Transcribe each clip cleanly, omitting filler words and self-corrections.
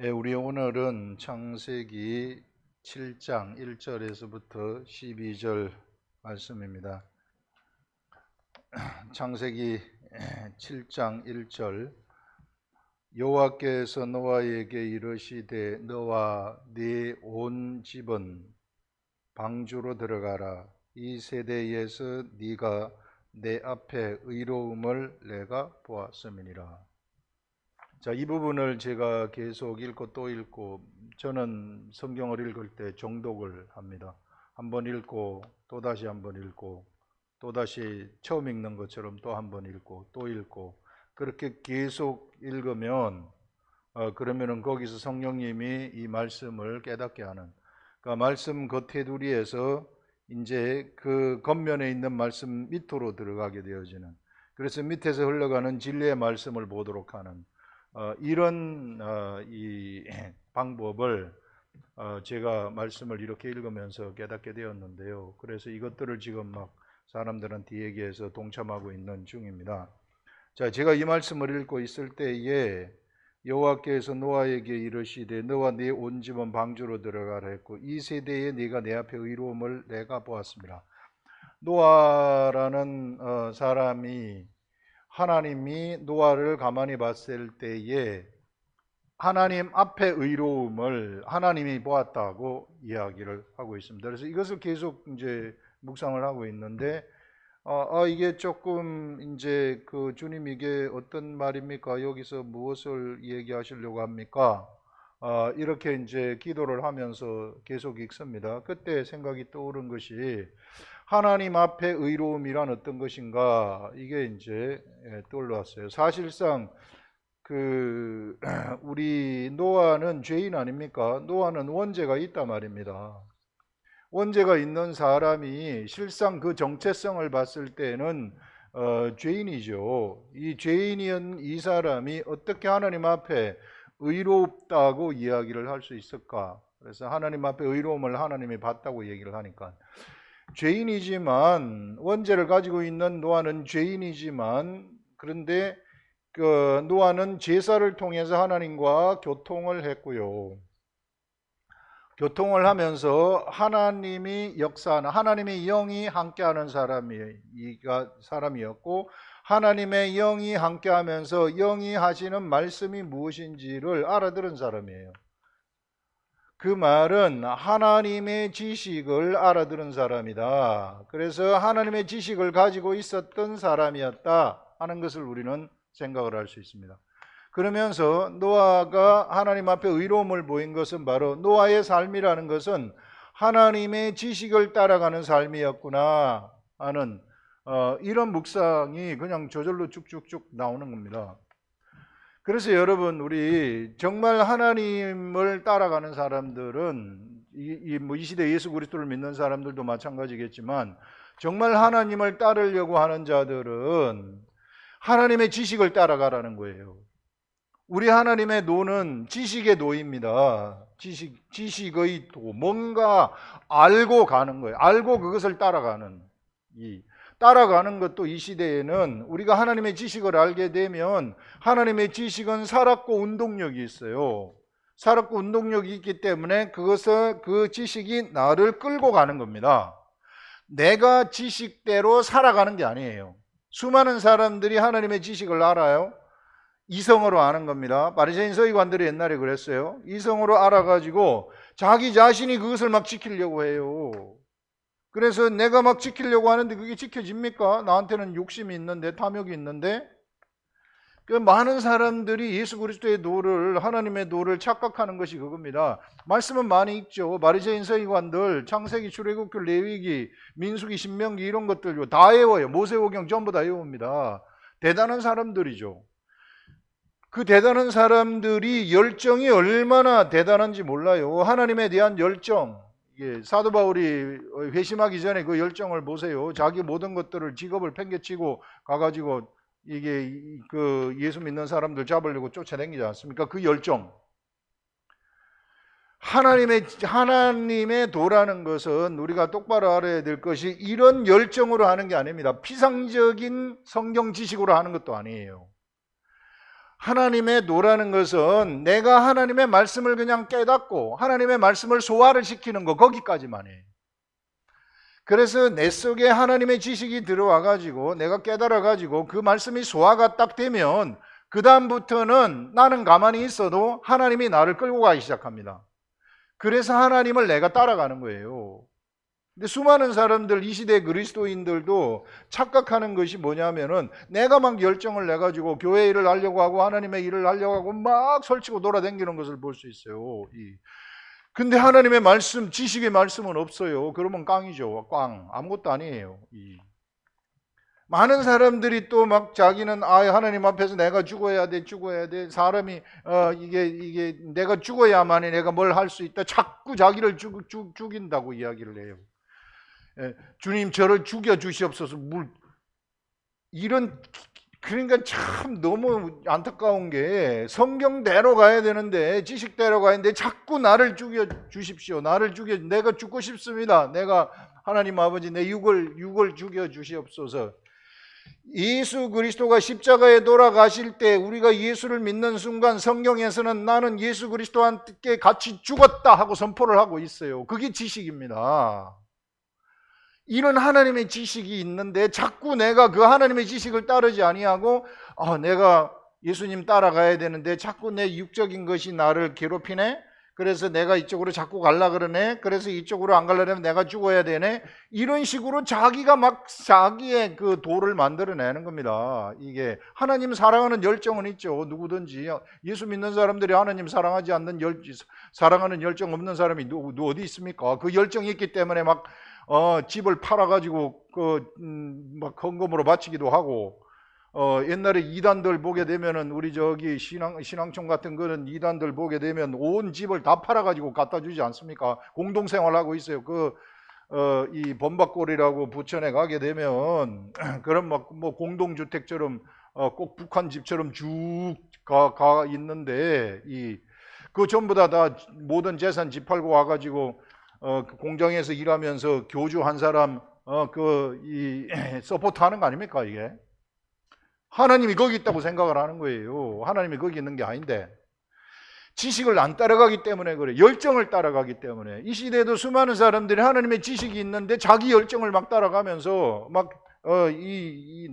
우리 오늘은 창세기 7장 1절에서부터 12절 말씀입니다. 창세기 7장 1절 여호와께서 노아에게 이르시되 너와 네 온 집은 방주로 들어가라. 이 세대에서 네가 내 앞에 의로움을 내가 보았음이니라. 자, 이 부분을 제가 계속 읽고 또 읽고, 저는 성경을 읽을 때 정독을 합니다. 한번 읽고 또다시 한번 읽고 또다시 처음 읽는 것처럼 또 한번 읽고 또 읽고, 그렇게 계속 읽으면 그러면은 거기서 성령님이 이 말씀을 깨닫게 하는, 그러니까 말씀 겉테두리에서 이제 그 겉면에 있는 말씀 밑으로 들어가게 되어지는, 그래서 밑에서 흘러가는 진리의 말씀을 보도록 하는 이런 이 방법을 제가 말씀을 이렇게 읽으면서 깨닫게 되었는데요. 그래서 이것들을 지금 막 사람들한테 얘기해서 동참하고 있는 중입니다. 자, 제가 이 말씀을 읽고 있을 때에 여호와께서 노아에게 이르시되 너와 네 온 집은 방주로 들어가라 했고, 이 세대에 네가 내 앞에 의로움을 내가 보았습니다. 노아라는 사람이, 하나님이 노아를 가만히 봤을 때에 하나님 앞에 의로움을 하나님이 보았다고 이야기를 하고 있습니다. 그래서 이것을 계속 이제 묵상을 하고 있는데, 이게 조금 이제 그 주님 이게 어떤 말입니까? 여기서 무엇을 얘기하시려고 합니까? 이렇게 이제 기도를 하면서 계속 읽습니다. 그때 생각이 떠오른 것이, 하나님 앞에 의로움이란 어떤 것인가, 이게 이제 떠올랐어요. 사실상 우리 노아는 죄인 아닙니까? 노아는 원죄가 있단 말입니다. 원죄가 있는 사람이 실상 그 정체성을 봤을 때는 죄인이죠. 이 죄인인 이 사람이 어떻게 하나님 앞에 의롭다고 이야기를 할 수 있을까? 그래서 하나님 앞에 의로움을 하나님이 봤다고 얘기를 하니까, 죄인이지만, 원죄를 가지고 있는 노아는 죄인이지만, 그런데 그 노아는 제사를 통해서 하나님과 교통을 했고요. 교통을 하면서 하나님이 역사하는, 하나님의 영이 함께하는 사람이었고, 하나님의 영이 함께하면서 영이 하시는 말씀이 무엇인지를 알아들은 사람이에요. 그 말은 하나님의 지식을 알아들은 사람이다. 그래서 하나님의 지식을 가지고 있었던 사람이었다 하는 것을 우리는 생각을 할 수 있습니다. 그러면서 노아가 하나님 앞에 의로움을 보인 것은 바로 노아의 삶이라는 것은 하나님의 지식을 따라가는 삶이었구나 하는 이런 묵상이 그냥 저절로 쭉쭉쭉 나오는 겁니다. 그래서 여러분, 우리 정말 하나님을 따라가는 사람들은 이 시대 예수 그리스도를 믿는 사람들도 마찬가지겠지만, 정말 하나님을 따르려고 하는 자들은 하나님의 지식을 따라가라는 거예요. 우리 하나님의 도는 지식의 도입니다. 지식의 도, 뭔가 알고 가는 거예요. 알고 그것을 따라가는, 따라가는 것도 이 시대에는 우리가 하나님의 지식을 알게 되면, 하나님의 지식은 살았고 운동력이 있어요. 살았고 운동력이 있기 때문에 그 지식이 나를 끌고 가는 겁니다. 내가 지식대로 살아가는 게 아니에요. 수많은 사람들이 하나님의 지식을 알아요. 이성으로 아는 겁니다. 바리새인 서기관들이 옛날에 그랬어요. 이성으로 알아가지고 자기 자신이 그것을 막 지키려고 해요. 그래서 내가 막 지키려고 하는데 그게 지켜집니까? 나한테는 욕심이 있는데, 탐욕이 있는데. 그 많은 사람들이 예수 그리스도의 도를, 하나님의 도를 착각하는 것이 그겁니다. 말씀은 많이 읽죠. 바리새인 서기관들, 창세기, 출애굽기, 레위기, 민수기, 신명기 이런 것들 다 외워요. 모세오경 전부 다 외웁니다. 대단한 사람들이죠. 그 대단한 사람들이 열정이 얼마나 대단한지 몰라요. 하나님에 대한 열정. 사도 바울이 회심하기 전에 그 열정을 보세요. 자기 모든 것들을, 직업을 팽개치고 가가지고 그 예수 믿는 사람들 잡으려고 쫓아다니지 않습니까? 그 열정. 하나님의 도라는 것은 우리가 똑바로 알아야 될 것이 이런 열정으로 하는 게 아닙니다. 피상적인 성경 지식으로 하는 것도 아니에요. 하나님의 도라는 것은 내가 하나님의 말씀을 그냥 깨닫고 하나님의 말씀을 소화를 시키는 거, 거기까지만 해요. 그래서 내 속에 하나님의 지식이 들어와 가지고 내가 깨달아 가지고 그 말씀이 소화가 딱 되면 그 다음부터는 나는 가만히 있어도 하나님이 나를 끌고 가기 시작합니다. 그래서 하나님을 내가 따라가는 거예요. 근데 수많은 사람들, 이 시대 그리스도인들도 착각하는 것이 뭐냐면은 내가 막 열정을 내 가지고 교회 일을 하려고 하고 하나님의 일을 하려고 하고 막 설치고 돌아다니는 것을 볼 수 있어요. 근데 하나님의 말씀, 지식의 말씀은 없어요. 그러면 꽝이죠. 꽝. 아무것도 아니에요. 많은 사람들이 또 막 자기는 하나님 앞에서 내가 죽어야 돼. 사람이 이게 내가 죽어야만이 내가 뭘 할 수 있다. 자꾸 자기를 죽인다고 이야기를 해요. 주님 저를 죽여 주시옵소서. 이런, 그러니까 참 너무 안타까운 게 성경대로 가야 되는데 지식대로 가야 되는데 자꾸 나를 죽여 주십시오. 내가 죽고 싶습니다. 내가 하나님 아버지 내 육을 죽여 주시옵소서. 예수 그리스도가 십자가에 돌아가실 때 우리가 예수를 믿는 순간 성경에서는 나는 예수 그리스도와 함께 같이 죽었다 하고 선포를 하고 있어요. 그게 지식입니다. 이런 하나님의 지식이 있는데 자꾸 내가 그 하나님의 지식을 따르지 아니하고 내가 예수님 따라가야 되는데 자꾸 내 육적인 것이 나를 괴롭히네. 그래서 내가 이쪽으로 자꾸 가려 그러네. 그래서 이쪽으로 안 가려면 내가 죽어야 되네. 이런 식으로 자기가 막 자기의 그 도를 만들어내는 겁니다. 이게 하나님 사랑하는 열정은 있죠. 누구든지 예수 믿는 사람들이 하나님 사랑하는 열정 없는 사람이 어디 있습니까? 그 열정이 있기 때문에 막 집을 팔아가지고 막 헌금으로 바치기도 하고, 옛날에 이단들 보게 되면은 우리 저기 신앙촌 같은 거는 이단들 보게 되면 온 집을 다 팔아가지고 갖다 주지 않습니까? 공동생활하고 있어요. 이 범박골이라고 부천에 가게 되면 그런 막 뭐 공동주택처럼 꼭 북한 집처럼 쭉 가 있는데 그 전부 다 모든 재산 집 팔고 와가지고 공장에서 일하면서 교주 한 사람 서포트하는 거 아닙니까? 이게 하나님이 거기 있다고 생각을 하는 거예요. 하나님이 거기 있는 게 아닌데 지식을 안 따라가기 때문에 그래. 열정을 따라가기 때문에. 이 시대에도 수많은 사람들이 하나님의 지식이 있는데 자기 열정을 막 따라가면서 막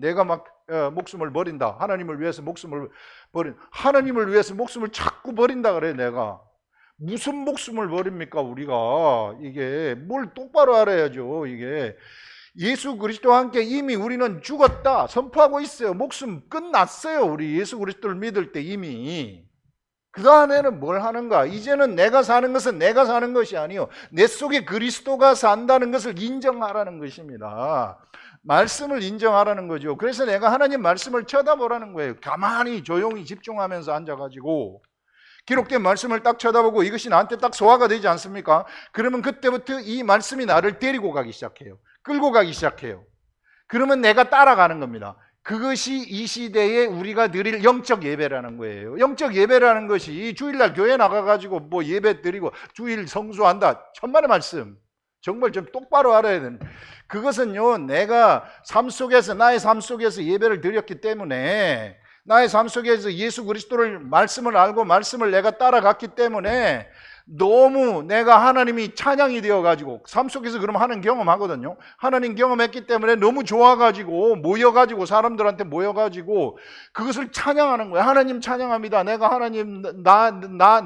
내가 막 목숨을 버린다. 하나님을 위해서 목숨을 하나님을 위해서 목숨을 자꾸 버린다 그래. 내가 무슨 목숨을 버립니까? 우리가 이게 뭘 똑바로 알아야죠. 이게 예수 그리스도와 함께 이미 우리는 죽었다 선포하고 있어요. 목숨 끝났어요. 우리 예수 그리스도를 믿을 때 이미. 그 다음에는 뭘 하는가? 이제는 내가 사는 것은 내가 사는 것이 아니요 내 속에 그리스도가 산다는 것을 인정하라는 것입니다. 말씀을 인정하라는 거죠. 그래서 내가 하나님 말씀을 쳐다보라는 거예요. 가만히 조용히 집중하면서 앉아가지고 기록된 말씀을 딱 쳐다보고 이것이 나한테 딱 소화가 되지 않습니까? 그러면 그때부터 이 말씀이 나를 데리고 가기 시작해요. 끌고 가기 시작해요. 그러면 내가 따라가는 겁니다. 그것이 이 시대에 우리가 드릴 영적 예배라는 거예요. 영적 예배라는 것이 주일날 교회 나가가지고 뭐 예배 드리고 주일 성수한다. 천만의 말씀. 정말 좀 똑바로 알아야 되는. 그것은요, 내가 나의 삶 속에서 예배를 드렸기 때문에 나의 삶 속에서 예수 그리스도를 말씀을 알고 말씀을 내가 따라갔기 때문에 너무 내가 하나님이 찬양이 되어가지고 삶 속에서 그럼 하는 경험하거든요. 하나님 경험했기 때문에 너무 좋아가지고 모여가지고 사람들한테 모여가지고 그것을 찬양하는 거예요. 하나님 찬양합니다. 내가 하나님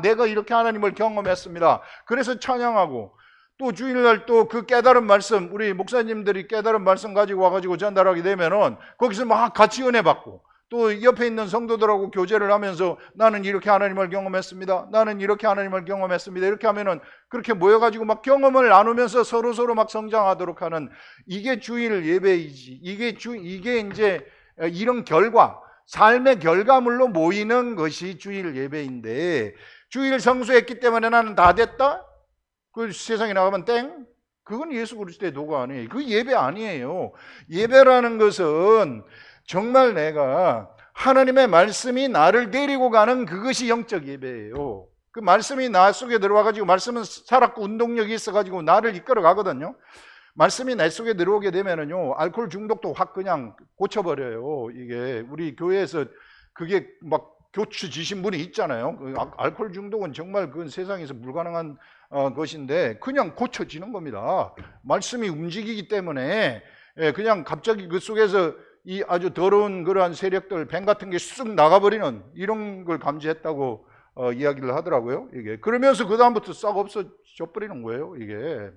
내가 이렇게 하나님을 경험했습니다. 그래서 찬양하고 또 주일날 또 그 깨달은 말씀 우리 목사님들이 깨달은 말씀 가지고 와가지고 전달하게 되면은 거기서 막 같이 은혜 받고 또 옆에 있는 성도들하고 교제를 하면서 나는 이렇게 하나님을 경험했습니다. 나는 이렇게 하나님을 경험했습니다. 이렇게 하면은 그렇게 모여가지고 막 경험을 나누면서 서로 막 성장하도록 하는 이게 주일 예배이지. 이게 이제 이런 삶의 결과물로 모이는 것이 주일 예배인데 주일 성수했기 때문에 나는 다 됐다? 그 세상에 나가면 땡? 그건 예수 그리스도의 도가 아니에요. 그 예배 아니에요. 예배라는 것은 정말 내가 하나님의 말씀이 나를 데리고 가는 그것이 영적 예배예요. 그 말씀이 나 속에 들어와가지고 말씀은 살았고 운동력이 있어가지고 나를 이끌어 가거든요. 말씀이 내 속에 들어오게 되면은요 알코올 중독도 확 그냥 고쳐버려요. 이게 우리 교회에서 그게 막 교추지신 분이 있잖아요. 그 알코올 중독은 정말 그 세상에서 불가능한 것인데 그냥 고쳐지는 겁니다. 말씀이 움직이기 때문에 그냥 갑자기 그 속에서 이 아주 더러운 그러한 세력들, 뱀 같은 게 쑥 나가버리는 이런 걸 감지했다고 이야기를 하더라고요. 이게 그러면서 그 다음부터 싹 없어져 버리는 거예요. 이게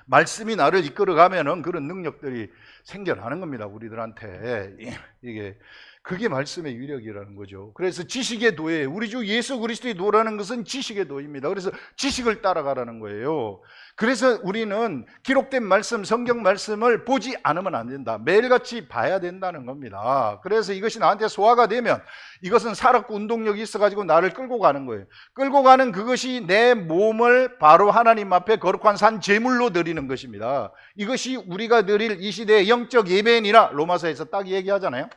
말씀이 나를 이끌어가면은 그런 능력들이 생겨나는 겁니다. 우리들한테 이게 그게 말씀의 위력이라는 거죠. 그래서 지식의 도에 우리 주 예수 그리스도의 도라는 것은 지식의 도입니다. 그래서 지식을 따라가라는 거예요. 그래서 우리는 기록된 말씀, 성경 말씀을 보지 않으면 안 된다. 매일같이 봐야 된다는 겁니다. 그래서 이것이 나한테 소화가 되면 이것은 살았고 운동력이 있어가지고 나를 끌고 가는 거예요. 끌고 가는 그것이 내 몸을 바로 하나님 앞에 거룩한 산 제물로 드리는 것입니다. 이것이 우리가 드릴 이 시대의 영적 예배니라 로마서에서 딱 얘기하잖아요.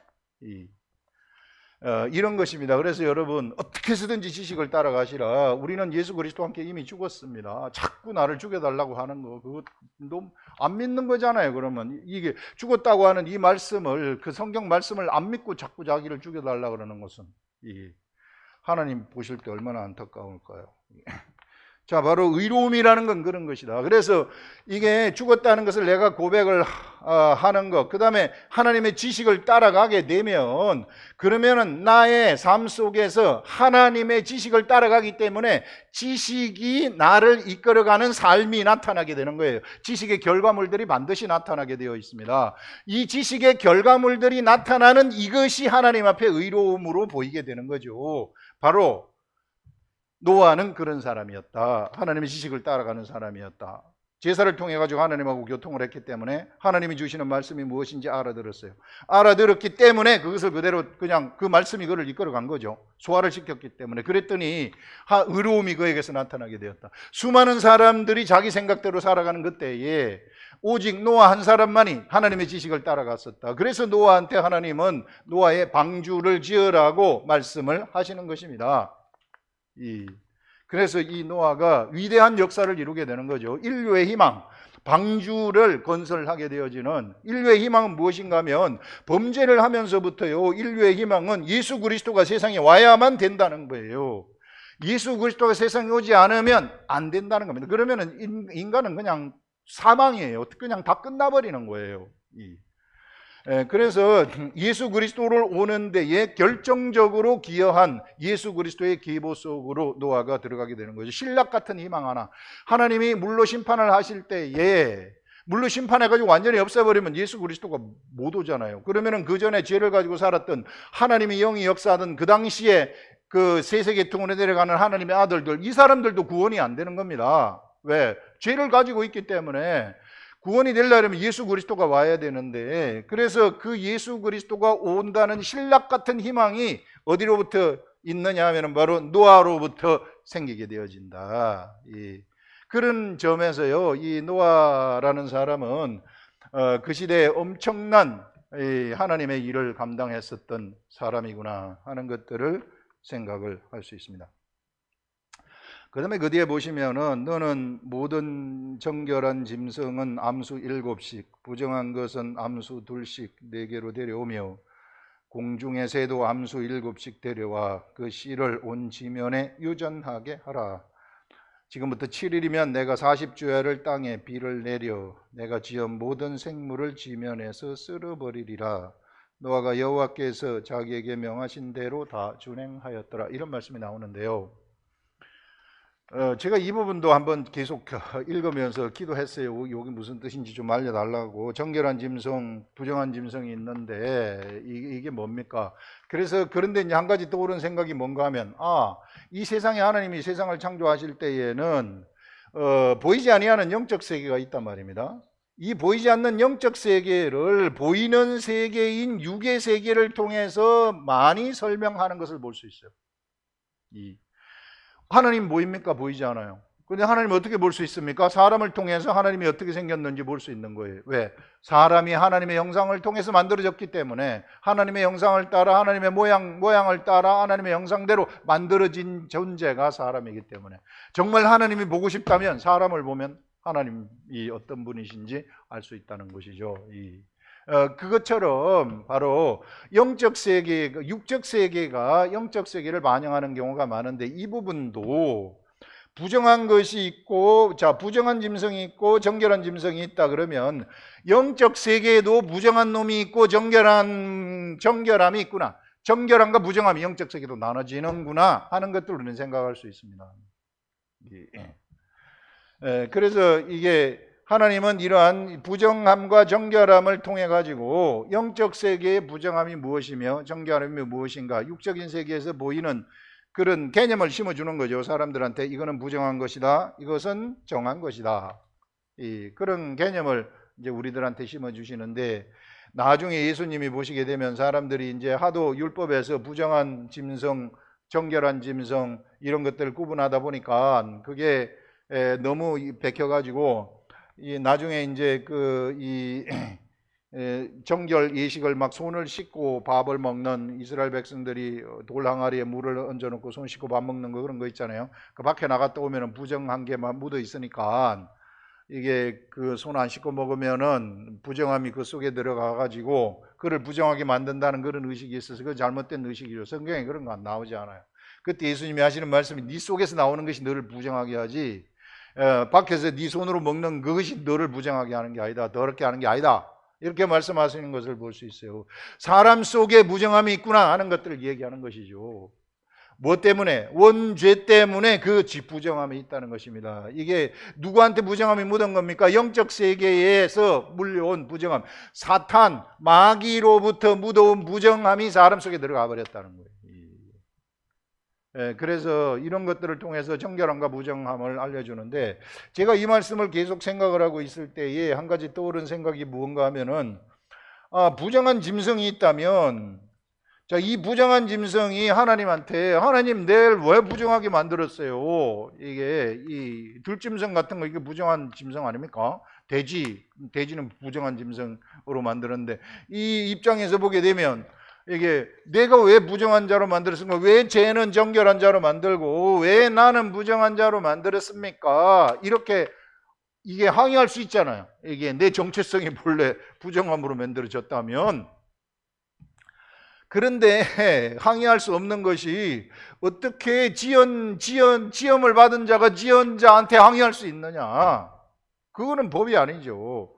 이런 것입니다. 그래서 여러분 어떻게 해서든지 지식을 따라가시라. 우리는 예수 그리스도와 함께 이미 죽었습니다. 자꾸 나를 죽여달라고 하는 거 그거 너무 안 믿는 거잖아요. 그러면 이게 죽었다고 하는 이 말씀을, 그 성경 말씀을 안 믿고 자꾸 자기를 죽여달라고 그러는 것은 하나님 보실 때 얼마나 안타까울까요? 자, 바로 의로움이라는 건 그런 것이다. 그래서 이게 죽었다는 것을 내가 고백을 하는 것, 그 다음에 하나님의 지식을 따라가게 되면, 그러면은 나의 삶 속에서 하나님의 지식을 따라가기 때문에 지식이 나를 이끌어가는 삶이 나타나게 되는 거예요. 지식의 결과물들이 반드시 나타나게 되어 있습니다. 이 지식의 결과물들이 나타나는 이것이 하나님 앞에 의로움으로 보이게 되는 거죠. 바로 노아는 그런 사람이었다. 하나님의 지식을 따라가는 사람이었다. 제사를 통해 가지고 하나님하고 교통을 했기 때문에 하나님이 주시는 말씀이 무엇인지 알아들었어요. 알아들었기 때문에 그것을 그대로 그냥 그 말씀이 그를 이끌어간 거죠. 소화를 시켰기 때문에. 그랬더니 의로움이 그에게서 나타나게 되었다. 수많은 사람들이 자기 생각대로 살아가는 그때에 오직 노아 한 사람만이 하나님의 지식을 따라갔었다. 그래서 노아한테 하나님은 노아의 방주를 지으라고 말씀을 하시는 것입니다. 그래서 이 노아가 위대한 역사를 이루게 되는 거죠. 인류의 희망, 방주를 건설하게 되어지는 인류의 희망은 무엇인가 하면 범죄를 하면서부터요, 인류의 희망은 예수 그리스도가 세상에 와야만 된다는 거예요. 예수 그리스도가 세상에 오지 않으면 안 된다는 겁니다. 그러면 인간은 그냥 사망이에요. 그냥 다 끝나버리는 거예요. 그래서 예수 그리스도를 오는 데에 결정적으로 기여한 예수 그리스도의 계보 속으로 노아가 들어가게 되는 거죠. 신락 같은 희망 하나. 하나님이 물로 심판을 하실 때에 물로 심판해가지고 완전히 없애버리면 예수 그리스도가 못 오잖아요. 그러면은 그 전에 죄를 가지고 살았던 하나님의 영이 역사하던 그 당시에 그 세세계통으로 내려가는 하나님의 아들들, 이 사람들도 구원이 안 되는 겁니다. 왜? 죄를 가지고 있기 때문에. 구원이 되려면 예수 그리스도가 와야 되는데, 그래서 그 예수 그리스도가 온다는 신락 같은 희망이 어디로부터 있느냐 하면 바로 노아로부터 생기게 되어진다. 그런 점에서요, 이 노아라는 사람은 그 시대에 엄청난 하나님의 일을 감당했었던 사람이구나 하는 것들을 생각을 할 수 있습니다. 그 다음에 그 뒤에 보시면은 너는 모든 정결한 짐승은 암수 7씩, 부정한 것은 암수 2씩 4개로 데려오며 공중의 새도 암수 7씩 데려와 그 씨를 온 지면에 유전하게 하라. 지금부터 7일이면 내가 40주야를 땅에 비를 내려 내가 지은 모든 생물을 지면에서 쓸어버리리라. 노아가 여호와께서 자기에게 명하신 대로 다 준행하였더라. 이런 말씀이 나오는데요. 제가 이 부분도 한번 계속 읽으면서 기도했어요. 여기 무슨 뜻인지 좀 알려달라고. 정결한 짐승, 부정한 짐승이 있는데 이게 뭡니까? 그래서 그런데 이제 한 가지 떠오른 생각이 뭔가 하면, 이 세상에 하나님이 세상을 창조하실 때에는 보이지 아니하는 영적 세계가 있단 말입니다. 이 보이지 않는 영적 세계를 보이는 세계인 육의 세계를 통해서 많이 설명하는 것을 볼 수 있어요. 하나님 보입니까? 보이지 않아요. 그런데 하나님 어떻게 볼 수 있습니까? 사람을 통해서 하나님이 어떻게 생겼는지 볼 수 있는 거예요. 왜? 사람이 하나님의 형상을 통해서 만들어졌기 때문에 하나님의 형상을 따라 하나님의 모양을 따라 하나님의 형상대로 만들어진 존재가 사람이기 때문에 정말 하나님이 보고 싶다면 사람을 보면 하나님이 어떤 분이신지 알 수 있다는 것이죠. 그것처럼 바로 영적 세계, 육적 세계가 영적 세계를 반영하는 경우가 많은데 이 부분도 부정한 것이 있고, 자, 부정한 짐승이 있고 정결한 짐승이 있다 그러면 영적 세계에도 부정한 놈이 있고 정결함이 있구나. 정결함과 부정함이 영적 세계도 나눠지는구나 하는 것들을 우리는 생각할 수 있습니다. 그래서 이게 하나님은 이러한 부정함과 정결함을 통해 가지고 영적 세계의 부정함이 무엇이며 정결함이 무엇인가, 육적인 세계에서 보이는 그런 개념을 심어주는 거죠. 사람들한테 이거는 부정한 것이다, 이것은 정한 것이다. 그런 개념을 이제 우리들한테 심어주시는데, 나중에 예수님이 보시게 되면 사람들이 이제 하도 율법에서 부정한 짐승, 정결한 짐승 이런 것들을 구분하다 보니까 그게 너무 bek혀가지고 나중에 이제 정결 예식을 막 손을 씻고 밥을 먹는 이스라엘 백성들이 돌 항아리에 물을 얹어놓고 손 씻고 밥 먹는 거, 그런 거 있잖아요. 그 밖에 나갔다 오면은 부정한 게 막 묻어 있으니까 이게 그 손 안 씻고 먹으면은 부정함이 그 속에 들어가 가지고 그를 부정하게 만든다는 그런 의식이 있어서 그 잘못된 의식이죠. 성경에 그런 거 안 나오지 않아요. 그때 예수님이 하시는 말씀이 네 속에서 나오는 것이 너를 부정하게 하지 밖에서 네 손으로 먹는 그것이 너를 부정하게 하는 게 아니다, 더럽게 하는 게 아니다, 이렇게 말씀하시는 것을 볼 수 있어요. 사람 속에 부정함이 있구나 하는 것들을 얘기하는 것이죠. 뭐 때문에? 원죄 때문에 그 부정함이 있다는 것입니다. 이게 누구한테 부정함이 묻은 겁니까? 영적 세계에서 물려온 부정함, 사탄, 마귀로부터 묻어온 부정함이 사람 속에 들어가 버렸다는 거예요. 그래서 이런 것들을 통해서 정결함과 부정함을 알려주는데, 제가 이 말씀을 계속 생각을 하고 있을 때에 한 가지 떠오른 생각이 무언가 하면은, 부정한 짐승이 있다면, 자, 이 부정한 짐승이 하나님한테, 하나님 내일 왜 부정하게 만들었어요? 이게 이 들짐승 같은 거, 이게 부정한 짐승 아닙니까? 돼지는 부정한 짐승으로 만들었는데, 이 입장에서 보게 되면 이게 내가 왜 부정한 자로 만들었습니까? 왜 쟤는 정결한 자로 만들고 왜 나는 부정한 자로 만들었습니까? 이렇게 이게 항의할 수 있잖아요. 이게 내 정체성이 본래 부정함으로 만들어졌다면. 그런데 항의할 수 없는 것이, 어떻게 지엄을 받은 자가 지은 자한테 항의할 수 있느냐? 그거는 법이 아니죠.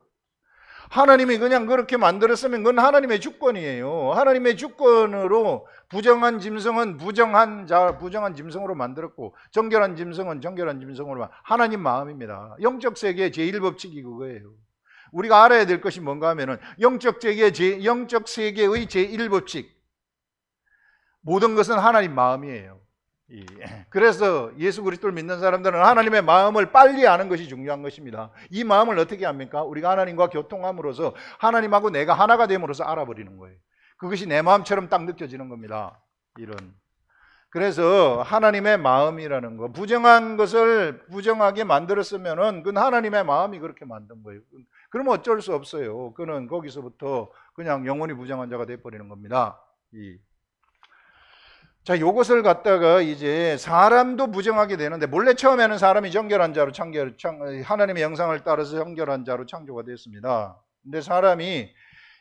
하나님이 그냥 그렇게 만들었으면 그건 하나님의 주권이에요. 하나님의 주권으로 부정한 짐승은 부정한 짐승으로 만들었고 정결한 짐승은 정결한 짐승으로 하나님 마음입니다. 영적 세계의 제1법칙이 그거예요. 우리가 알아야 될 것이 뭔가 하면은 영적 세계의 제1법칙, 모든 것은 하나님 마음이에요. 그래서 예수 그리스도를 믿는 사람들은 하나님의 마음을 빨리 아는 것이 중요한 것입니다. 이 마음을 어떻게 합니까? 우리가 하나님과 교통함으로써, 하나님하고 내가 하나가 됨으로써 알아버리는 거예요. 그것이 내 마음처럼 딱 느껴지는 겁니다. 그래서 하나님의 마음이라는 거, 부정한 것을 부정하게 만들었으면은 그건 하나님의 마음이 그렇게 만든 거예요. 그러면 어쩔 수 없어요. 그는 거기서부터 그냥 영원히 부정한 자가 돼버리는 겁니다. 자, 요것을 갖다가 이제 사람도 부정하게 되는데, 원래 처음에는 사람이 정결한 자로 하나님의 형상을 따라서 정결한 자로 창조가 됐습니다. 근데 사람이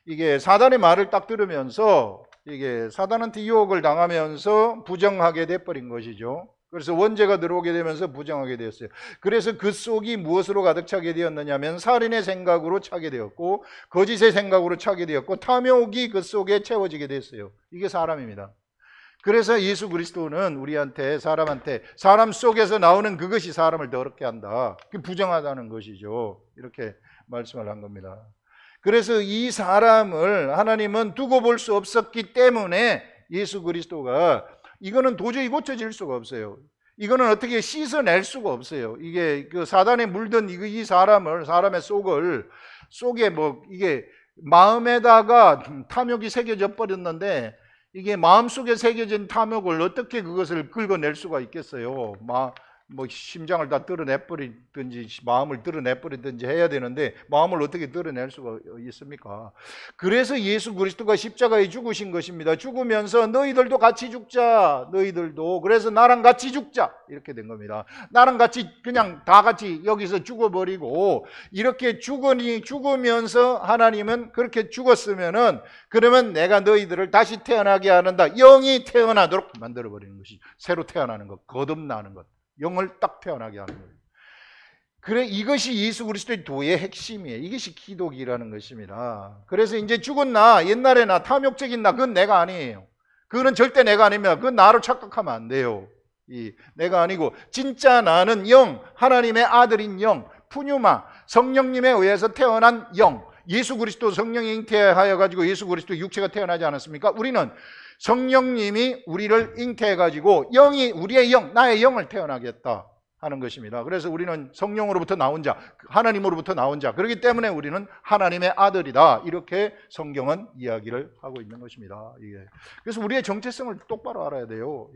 이게 사단의 말을 딱 들으면서 이게 사단한테 유혹을 당하면서 부정하게 돼버린 것이죠. 그래서 원죄가 들어오게 되면서 부정하게 되었어요. 그래서 그 속이 무엇으로 가득 차게 되었느냐면 살인의 생각으로 차게 되었고, 거짓의 생각으로 차게 되었고, 탐욕이 그 속에 채워지게 됐어요. 이게 사람입니다. 그래서 예수 그리스도는 우리한테, 사람 속에서 나오는 그것이 사람을 더럽게 한다, 그게 부정하다는 것이죠. 이렇게 말씀을 한 겁니다. 그래서 이 사람을 하나님은 두고 볼 수 없었기 때문에 예수 그리스도가, 이거는 도저히 고쳐질 수가 없어요. 이거는 어떻게 씻어낼 수가 없어요. 이게 그 사단에 물든 사람의 속에 이게 마음에다가 탐욕이 새겨져 버렸는데, 이게 마음속에 새겨진 탐욕을 어떻게 그것을 긁어낼 수가 있겠어요? 뭐 심장을 다 드러내버리든지 마음을 드러내버리든지 해야 되는데 마음을 어떻게 드러낼 수가 있습니까? 그래서 예수 그리스도가 십자가에 죽으신 것입니다. 죽으면서 너희들도 같이 죽자. 너희들도. 그래서 나랑 같이 죽자. 이렇게 된 겁니다. 나랑 같이 그냥 다 같이 여기서 죽어버리고 이렇게 죽으면서 하나님은 그렇게 죽었으면은 그러면 내가 너희들을 다시 태어나게 하는다. 영이 태어나도록 만들어버리는 것이 새로 태어나는 것, 거듭나는 것. 영을 딱 태어나게 하는 거예요. 그래, 이것이 예수 그리스도의 도의 핵심이에요. 이것이 기독이라는 것입니다. 그래서 이제 죽은 나, 옛날에 나, 탐욕적인 나, 그건 내가 아니에요. 그거는 절대 내가 아닙니다. 그건 나로 착각하면 안 돼요. 내가 아니고 진짜 나는 영, 하나님의 아들인 영, 푸뉴마, 성령님에 의해서 태어난 영. 예수 그리스도 성령이 잉태하여 가지고 예수 그리스도 육체가 태어나지 않았습니까? 우리는 성령님이 우리를 잉태해가지고 영이 우리의 영, 나의 영을 태어나겠다 하는 것입니다. 그래서 우리는 성령으로부터 나온 자, 하나님으로부터 나온 자, 그렇기 때문에 우리는 하나님의 아들이다. 이렇게 성경은 이야기를 하고 있는 것입니다. 그래서 우리의 정체성을 똑바로 알아야 돼요.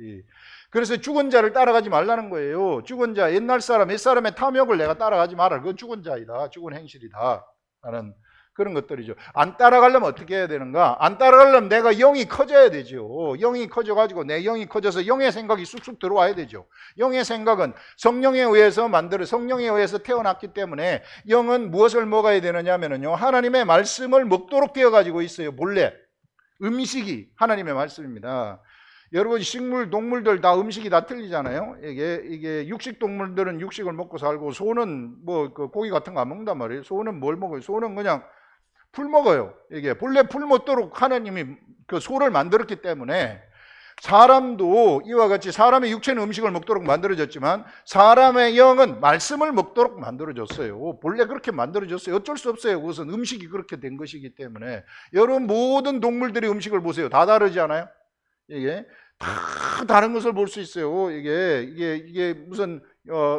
그래서 죽은 자를 따라가지 말라는 거예요. 죽은 자, 옛날 사람, 옛사람의 탐욕을 내가 따라가지 마라. 그건 죽은 자이다. 죽은 행실이다. 하는 그런 것들이죠. 안 따라가려면 어떻게 해야 되는가? 안 따라가려면 내가 영이 커져야 되죠. 영이 커져가지고 내 영이 커져서 영의 생각이 쑥쑥 들어와야 되죠. 영의 생각은 성령에 의해서 성령에 의해서 태어났기 때문에 영은 무엇을 먹어야 되느냐면요, 하나님의 말씀을 먹도록 되어가지고 있어요. 본래 음식이 하나님의 말씀입니다. 여러분, 식물, 동물들 다 음식이 다 틀리잖아요. 이게 육식 동물들은 육식을 먹고 살고, 소는 뭐 그 고기 같은 거 안 먹는단 말이에요. 소는 뭘 먹어요? 소는 그냥 풀 먹어요. 이게 본래 풀 먹도록 하나님이 그 소를 만들었기 때문에 사람도 이와 같이 사람의 육체는 음식을 먹도록 만들어졌지만 사람의 영은 말씀을 먹도록 만들어졌어요. 본래 그렇게 만들어졌어요. 어쩔 수 없어요. 그것은 음식이 그렇게 된 것이기 때문에. 여러분, 모든 동물들의 음식을 보세요. 다 다르지 않아요? 이게 다 다른 것을 볼 수 있어요. 이게 무슨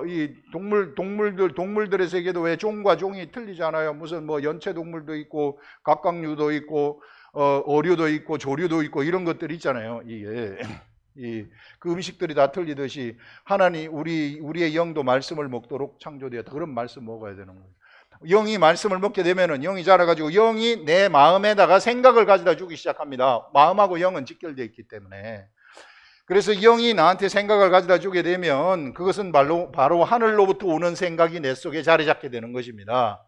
이 동물들의 세계도 왜 종과 종이 틀리잖아요. 무슨 뭐 연체 동물도 있고 갑각류도 있고 어류도 있고 조류도 있고 이런 것들이 있잖아요. 그 음식들이 다 틀리듯이 하나님 우리의 영도 말씀을 먹도록 창조되었다. 그런 말씀 먹어야 되는 거예요. 영이 말씀을 먹게 되면은 영이 자라가지고 영이 내 마음에다가 생각을 가져다 주기 시작합니다. 마음하고 영은 직결되어 있기 때문에. 그래서 영이 나한테 생각을 가져다 주게 되면 그것은 바로 하늘로부터 오는 생각이 내 속에 자리 잡게 되는 것입니다.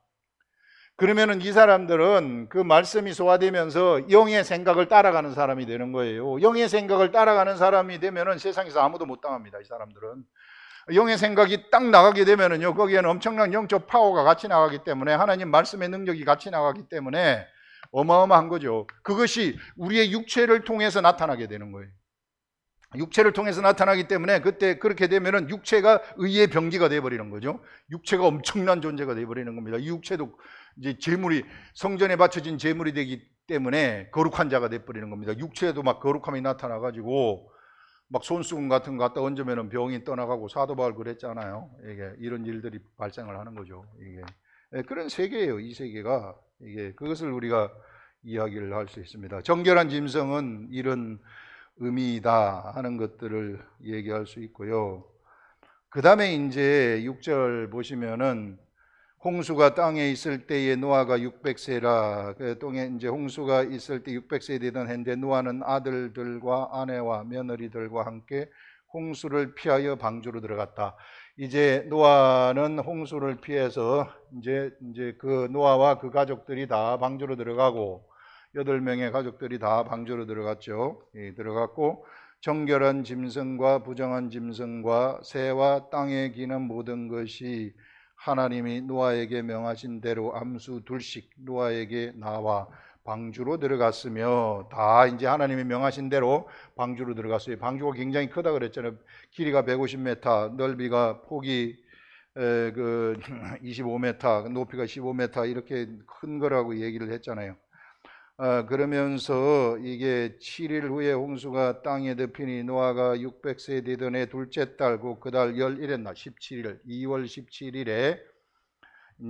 그러면은 이 사람들은 그 말씀이 소화되면서 영의 생각을 따라가는 사람이 되는 거예요. 영의 생각을 따라가는 사람이 되면은 세상에서 아무도 못 당합니다. 이 사람들은. 영의 생각이 딱 나가게 되면은요, 거기에는 엄청난 영적 파워가 같이 나가기 때문에, 하나님 말씀의 능력이 같이 나가기 때문에 어마어마한 거죠. 그것이 우리의 육체를 통해서 나타나게 되는 거예요. 육체를 통해서 나타나기 때문에 그때 그렇게 되면은 육체가 의의 병기가 되어버리는 거죠. 육체가 엄청난 존재가 되어버리는 겁니다. 이 육체도 이제 제물이, 성전에 바쳐진 제물이 되기 때문에 거룩한 자가 되어버리는 겁니다. 육체에도 막 거룩함이 나타나가지고 막 손수건 같은 거 갖다 얹으면 병이 떠나가고, 사도 바울 그랬잖아요. 이런 일들이 발생을 하는 거죠. 그런 세계예요. 이 세계가. 그것을 우리가 이야기를 할 수 있습니다. 정결한 짐승은 이런 의미이다 하는 것들을 얘기할 수 있고요. 그 다음에 이제 6절 보시면은 홍수가 땅에 있을 때에 노아가 600세라. 그 땅에 이제 홍수가 있을 때 600세 되던 현재 노아는 아들들과 아내와 며느리들과 함께 홍수를 피하여 방주로 들어갔다. 이제 노아는 홍수를 피해서 이제 그 노아와 그 가족들이 다 방주로 들어가고, 8명의 가족들이 다 방주로 들어갔죠. 들어갔고, 정결한 짐승과 부정한 짐승과 새와 땅에 기는 모든 것이 하나님이 노아에게 명하신 대로 암수 둘씩 노아에게 나와 방주로 들어갔으며, 다 이제 하나님이 명하신 대로 방주로 들어갔어요. 방주가 굉장히 크다 그랬잖아요. 길이가 150m, 넓이가 폭이 25m, 높이가 15m 이렇게 큰 거라고 얘기를 했잖아요. 그러면서 이게 7일 후에 홍수가 땅에 덮이니 노아가 600세 되던 해 둘째 달 그 달 11일 날 17일 2월 17일에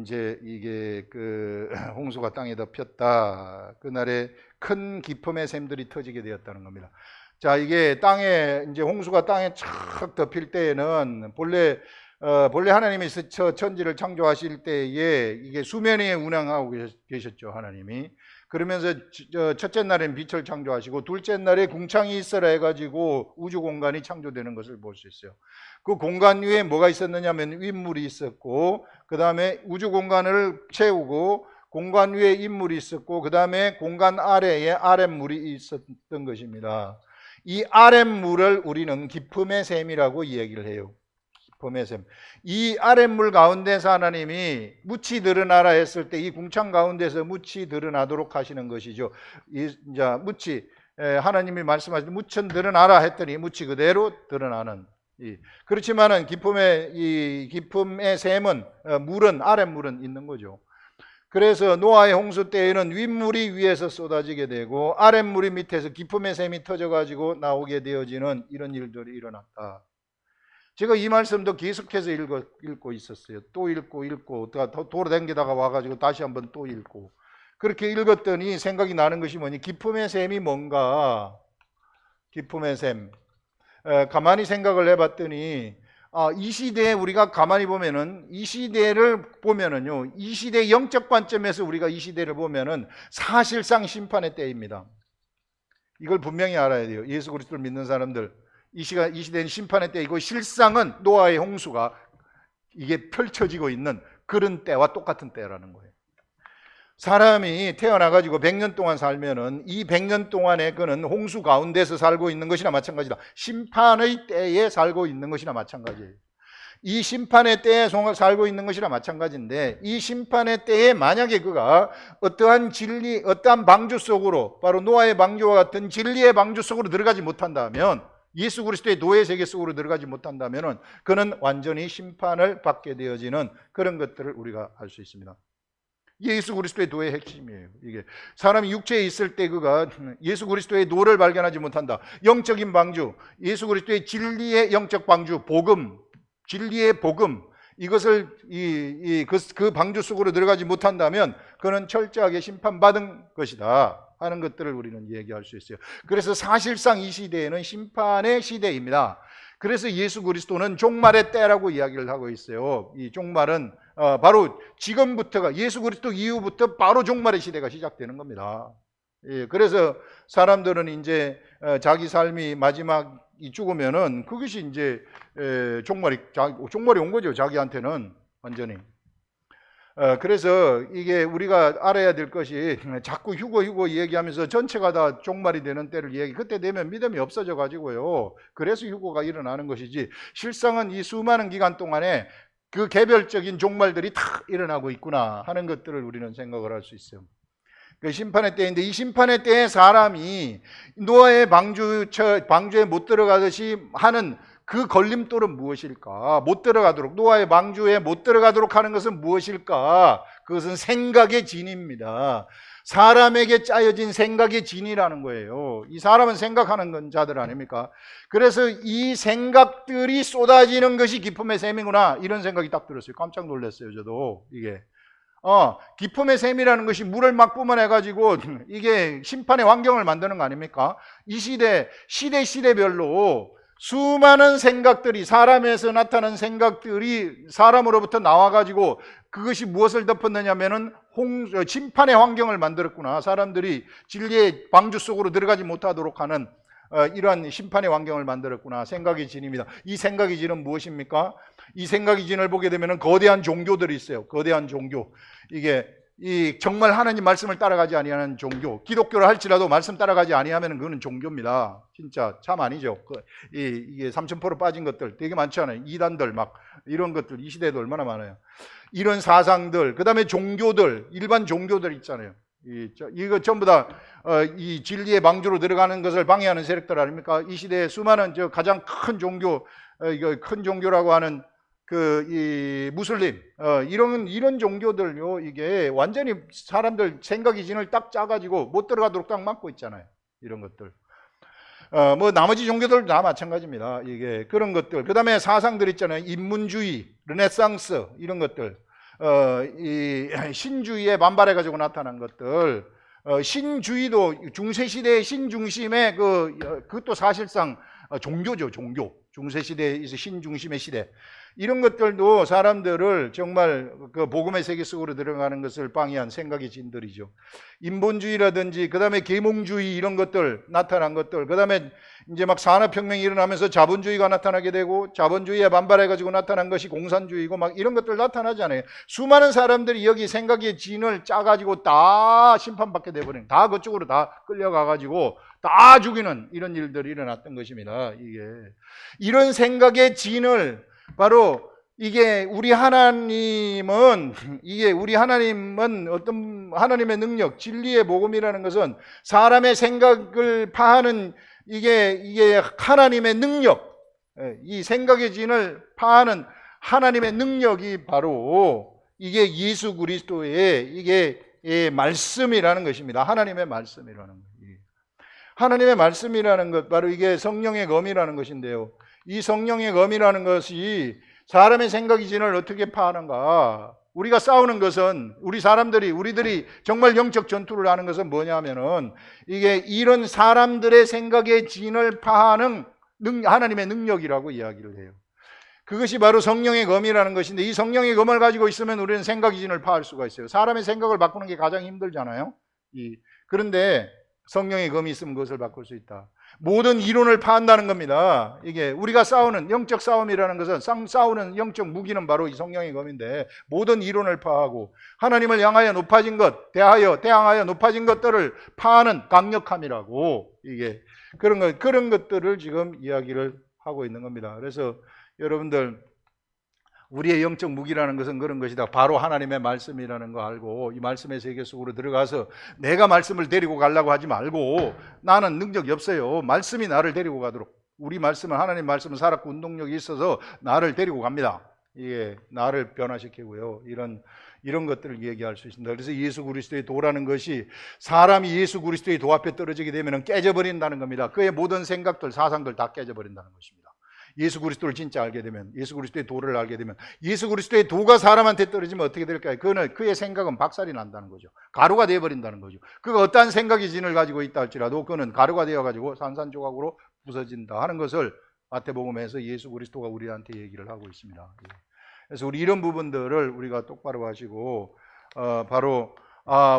이제 이게 그 홍수가 땅에 덮였다. 그날에 큰 기쁨의 샘들이 터지게 되었다는 겁니다. 자, 이게 땅에 이제 홍수가 땅에 착 덮일 때에는 본래 하나님이 천지를 창조하실 때에 이게 수면에 운행하고 계셨죠, 하나님이. 그러면서 첫째 날엔 빛을 창조하시고 둘째 날에 궁창이 있어라 해가지고 우주 공간이 창조되는 것을 볼 수 있어요. 그 공간 위에 뭐가 있었느냐면 윗물이 있었고, 그 다음에 우주 공간을 채우고 공간 위에 인물이 있었고, 그 다음에 공간 아래에 아랫물이 있었던 것입니다. 이 아랫물을 우리는 기품의 샘이라고 이야기를 해요. 기품의 샘. 이 아랫물 가운데서 하나님이 묻히 드러나라 했을 때 이 궁창 가운데서 묻히 드러나도록 하시는 것이죠. 이제 묻히 하나님이 말씀하실 묻혀 드러나라 했더니 묻히 그대로 드러나는. 그렇지만은 기품의 샘은 물은 아랫물은 있는 거죠. 그래서 노아의 홍수 때에는 윗물이 위에서 쏟아지게 되고 아랫물이 밑에서 기품의 샘이 터져가지고 나오게 되어지는 이런 일들이 일어났다. 제가 이 말씀도 계속해서 읽고 있었어요. 또 읽고 돌아다니다가 와가지고 다시 한번 또 읽고 그렇게 읽었더니 생각이 나는 것이 뭐니? 기품의 샘이 뭔가? 기품의 샘. 가만히 생각을 해봤더니 이 시대에 우리가 가만히 보면은 이 시대를 보면은요, 이 시대 영적 관점에서 우리가 이 시대를 보면은 사실상 심판의 때입니다. 이걸 분명히 알아야 돼요. 예수 그리스도를 믿는 사람들, 이 시대는 심판의 때이고 실상은 노아의 홍수가 이게 펼쳐지고 있는 그런 때와 똑같은 때라는 거예요. 사람이 태어나가지고 100년 동안 살면은 이 100년 동안에 그는 홍수 가운데서 살고 있는 것이나 마찬가지다. 심판의 때에 살고 있는 것이나 마찬가지예요. 이 심판의 때에 살고 있는 것이나 마찬가지인데 이 심판의 때에 만약에 그가 어떠한 진리, 어떠한 방주 속으로 바로 노아의 방주와 같은 진리의 방주 속으로 들어가지 못한다면 예수 그리스도의 노예 세계 속으로 들어가지 못한다면 그는 완전히 심판을 받게 되어지는 그런 것들을 우리가 알 수 있습니다. 예수 그리스도의 도의 핵심이에요. 이게 사람이 육체에 있을 때 그가 예수 그리스도의 노를 발견하지 못한다. 영적인 방주, 예수 그리스도의 진리의 영적 방주, 복음, 진리의 복음, 이것을 그 방주 속으로 들어가지 못한다면 그는 철저하게 심판받은 것이다 하는 것들을 우리는 얘기할 수 있어요. 그래서 사실상 이 시대에는 심판의 시대입니다. 그래서 예수 그리스도는 종말의 때라고 이야기를 하고 있어요. 이 종말은 바로 지금부터가 예수 그리스도 이후부터 바로 종말의 시대가 시작되는 겁니다. 그래서 사람들은 이제 자기 삶이 마지막이 죽으면은 그것이 이제 종말이 온 거죠. 자기한테는 완전히. 그래서 이게 우리가 알아야 될 것이 자꾸 휴거 얘기하면서 전체가 다 종말이 되는 때를 그때 되면 믿음이 없어져 가지고요. 그래서 휴거가 일어나는 것이지 실상은 이 수많은 기간 동안에 그 개별적인 종말들이 다 일어나고 있구나 하는 것들을 우리는 생각을 할 수 있어요. 그 심판의 때인데 이 심판의 때에 사람이 노아의 방주에 못 들어가듯이 하는 그 걸림돌은 무엇일까? 못 들어가도록, 노아의 방주에 못 들어가도록 하는 것은 무엇일까? 그것은 생각의 진입니다. 사람에게 짜여진 생각의 진이라는 거예요. 이 사람은 생각하는 자들 아닙니까? 그래서 이 생각들이 쏟아지는 것이 기품의 샘이구나 이런 생각이 딱 들었어요. 깜짝 놀랐어요, 저도. 이게 기품의 샘이라는 것이 물을 막 뿜어내가지고 이게 심판의 환경을 만드는 거 아닙니까? 이 시대별로 수많은 생각들이, 사람에서 나타난 생각들이 사람으로부터 나와가지고 그것이 무엇을 덮었느냐면은 심판의 환경을 만들었구나. 사람들이 진리의 방주 속으로 들어가지 못하도록 하는 이러한 심판의 환경을 만들었구나. 생각의 진입니다. 이 생각의 진은 무엇입니까? 이 생각의 진을 보게 되면 거대한 종교들이 있어요. 거대한 종교. 이게 정말 하나님 말씀을 따라가지 아니하는 종교. 기독교를 할지라도 말씀 따라가지 아니하면 그거는 종교입니다. 진짜 참 아니죠. 이게 3000% 빠진 것들 되게 많잖아요. 이단들 막 이런 것들 이 시대에도 얼마나 많아요. 이런 사상들, 그 다음에 종교들, 일반 종교들 있잖아요. 이거 전부 다 이 진리의 방주로 들어가는 것을 방해하는 세력들 아닙니까? 이 시대에 수많은 가장 큰 종교, 이거 큰 종교라고 하는 이 무슬림, 이런 종교들요, 이게 완전히 사람들 생각의 진을 딱 짜가지고 못 들어가도록 딱 막고 있잖아요. 이런 것들. 뭐 나머지 종교들도 다 마찬가지입니다. 이게 그런 것들. 그 다음에 사상들 있잖아요. 인문주의, 르네상스 이런 것들. 이 신주의에 반발해가지고 나타난 것들. 신주의도 중세시대의 신중심의 그것도 사실상 종교죠, 종교. 중세시대에서 신중심의 시대. 이런 것들도 사람들을 정말 그 복음의 세계 속으로 들어가는 것을 방해한 생각의 진들이죠. 인본주의라든지 그다음에 계몽주의 이런 것들 나타난 것들, 그다음에 이제 막 산업혁명이 일어나면서 자본주의가 나타나게 되고 자본주의에 반발해가지고 나타난 것이 공산주의고 막 이런 것들 나타나잖아요. 수많은 사람들이 여기 생각의 진을 짜가지고 다 심판받게 돼버린, 다 그쪽으로 다 끌려가가지고 다 죽이는 이런 일들이 일어났던 것입니다. 이런 생각의 진을 바로 우리 하나님은 어떤 하나님의 능력, 진리의 복음이라는 것은 사람의 생각을 파하는 이게 하나님의 능력, 이 생각의 진을 파하는 하나님의 능력이 바로 이게 예수 그리스도의 말씀이라는 것입니다. 하나님의 말씀이라는 것. 하나님의 말씀이라는 것, 바로 이게 성령의 검이라는 것인데요. 이 성령의 검이라는 것이 사람의 생각의 진을 어떻게 파하는가? 우리가 싸우는 것은 우리들이 정말 영적 전투를 하는 것은 뭐냐면은 이런 사람들의 생각의 진을 파하는 하나님의 능력이라고 이야기를 해요. 그것이 바로 성령의 검이라는 것인데 이 성령의 검을 가지고 있으면 우리는 생각의 진을 파할 수가 있어요. 사람의 생각을 바꾸는 게 가장 힘들잖아요. 그런데 성령의 검이 있으면 그것을 바꿀 수 있다. 모든 이론을 파한다는 겁니다. 이게 우리가 싸우는 영적 싸움이라는 것은 싸우는 영적 무기는 바로 이 성령의 검인데 모든 이론을 파하고 하나님을 향하여 높아진 것, 대항하여 높아진 것들을 파하는 강력함이라고 그런 것들을 지금 이야기를 하고 있는 겁니다. 그래서 여러분들 우리의 영적 무기라는 것은 그런 것이다. 바로 하나님의 말씀이라는 거 알고 이 말씀의 세계 속으로 들어가서 내가 말씀을 데리고 가려고 하지 말고 나는 능력이 없어요. 말씀이 나를 데리고 가도록. 하나님 말씀은 살았고 운동력이 있어서 나를 데리고 갑니다. 나를 변화시키고요. 이런 것들을 얘기할 수 있습니다. 그래서 예수 그리스도의 도라는 것이 사람이 예수 그리스도의 도 앞에 떨어지게 되면 깨져버린다는 겁니다. 그의 모든 생각들, 사상들 다 깨져버린다는 것입니다. 예수 그리스도를 진짜 알게 되면, 예수 그리스도의 도를 알게 되면, 예수 그리스도의 도가 사람한테 떨어지면 어떻게 될까요? 그의 생각은 박살이 난다는 거죠. 가루가 되어버린다는 거죠. 그가 어떠한 생각의 진을 가지고 있다 할지라도 그는 가루가 되어가지고 산산조각으로 부서진다 하는 것을 마태복음에서 예수 그리스도가 우리한테 얘기를 하고 있습니다. 그래서 이런 부분들을 우리가 똑바로 하시고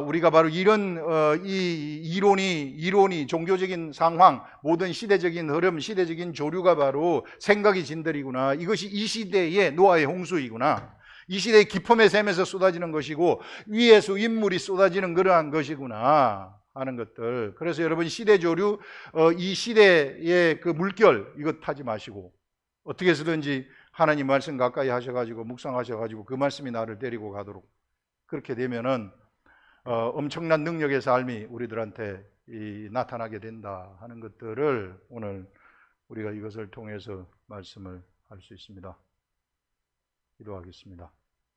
우리가 바로 이런 이론이 종교적인 상황, 모든 시대적인 흐름, 시대적인 조류가 바로 생각의 진들이구나. 이것이 이 시대의 노아의 홍수이구나. 이 시대의 기품의 샘에서 쏟아지는 것이고 위에서 인물이 쏟아지는 그러한 것이구나 하는 것들. 그래서 여러분 시대 조류, 이 시대의 그 물결 이것 타지 마시고 어떻게 해서든지 하나님 말씀 가까이 하셔가지고 묵상하셔가지고 그 말씀이 나를 데리고 가도록 그렇게 되면은 엄청난 능력의 삶이 우리들한테 나타나게 된다 하는 것들을 오늘 우리가 이것을 통해서 말씀을 할 수 있습니다. 기도하겠습니다.